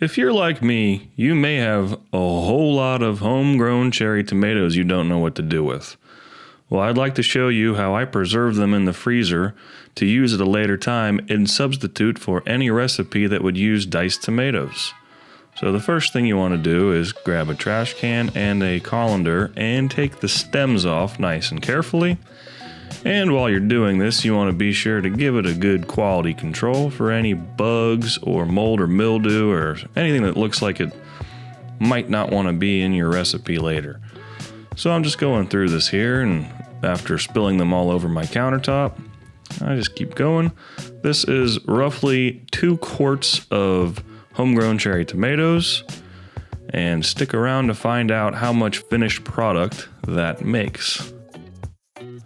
If you're like me, you may have a whole lot of homegrown cherry tomatoes you don't know what to do with. Well, I'd like to show you how I preserve them in the freezer to use at a later time in substitute for any recipe that would use diced tomatoes. So the first thing you want to do is grab a trash can and a colander and take the stems off nice and carefully. And while you're doing this, you want to be sure to give it a good quality control for any bugs or mold or mildew or anything that looks like it might not want to be in your recipe later. So I'm just going through this here, and after spilling them all over my countertop, I just keep going. This is roughly 2 quarts of homegrown cherry tomatoes, and stick around to find out how much finished product that makes.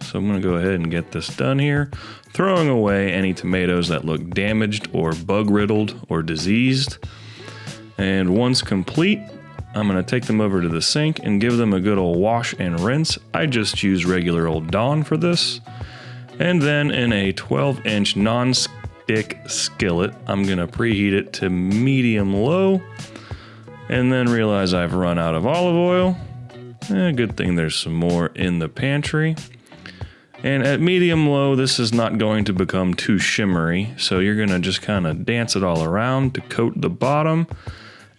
So I'm going to go ahead and get this done here, throwing away any tomatoes that look damaged or bug-riddled or diseased. And once complete, I'm going to take them over to the sink and give them a good old wash and rinse. I just use regular old Dawn for this. And then in a 12-inch non-stick skillet, I'm going to preheat it to medium-low, and then realize I've run out of olive oil. Good thing there's some more in the pantry. And at medium-low, this is not going to become too shimmery, so you're going to just kind of dance it all around to coat the bottom.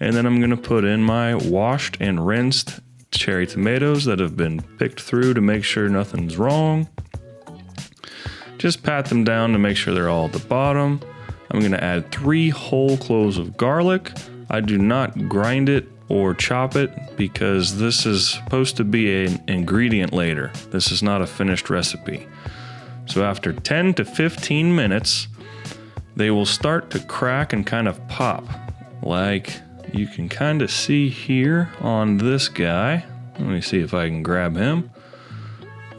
And then I'm going to put in my washed and rinsed cherry tomatoes that have been picked through to make sure nothing's wrong. Just pat them down to make sure they're all at the bottom. I'm going to add 3 whole cloves of garlic. I do not grind it or chop it because this is supposed to be an ingredient later. This is not a finished recipe. So after 10 to 15 minutes, they will start to crack and kind of pop, like you can kind of see here on this guy. Let me see if I can grab him.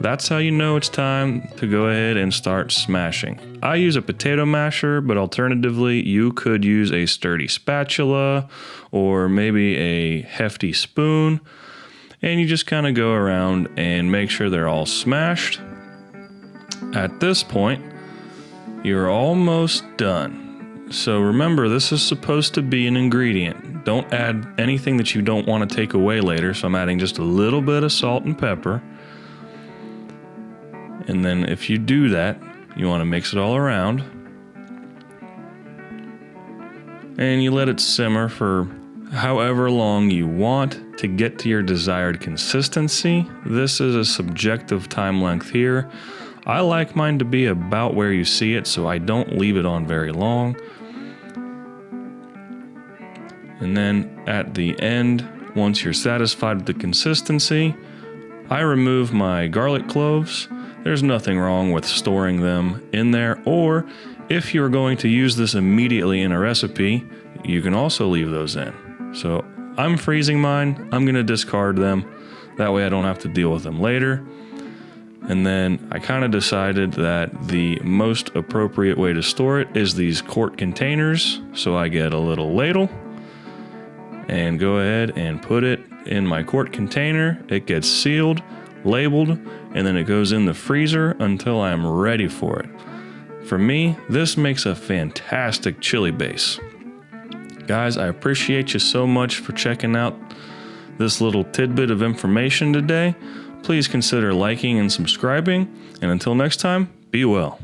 That's how you know it's time to go ahead and start smashing. I use a potato masher, but alternatively, you could use a sturdy spatula or maybe a hefty spoon. And you just kind of go around and make sure they're all smashed. At this point, you're almost done. So remember, this is supposed to be an ingredient. Don't add anything that you don't want to take away later. So I'm adding just a little bit of salt and pepper. And then if you do that, you want to mix it all around. And you let it simmer for however long you want to get to your desired consistency. This is a subjective time length here. I like mine to be about where you see it, so I don't leave it on very long. And then at the end, once you're satisfied with the consistency, I remove my garlic cloves. There's nothing wrong with storing them in there, or if you're going to use this immediately in a recipe, you can also leave those in. So I'm freezing mine. I'm going to discard them. That way I don't have to deal with them later. And then I kind of decided that the most appropriate way to store it is these quart containers. So I get a little ladle and go ahead and put it in my quart container. It gets sealed, labeled, and then it goes in the freezer until I'm ready for it. For me, this makes a fantastic chili base. Guys, I appreciate you so much for checking out this little tidbit of information today. Please consider liking and subscribing, and until next time, be well.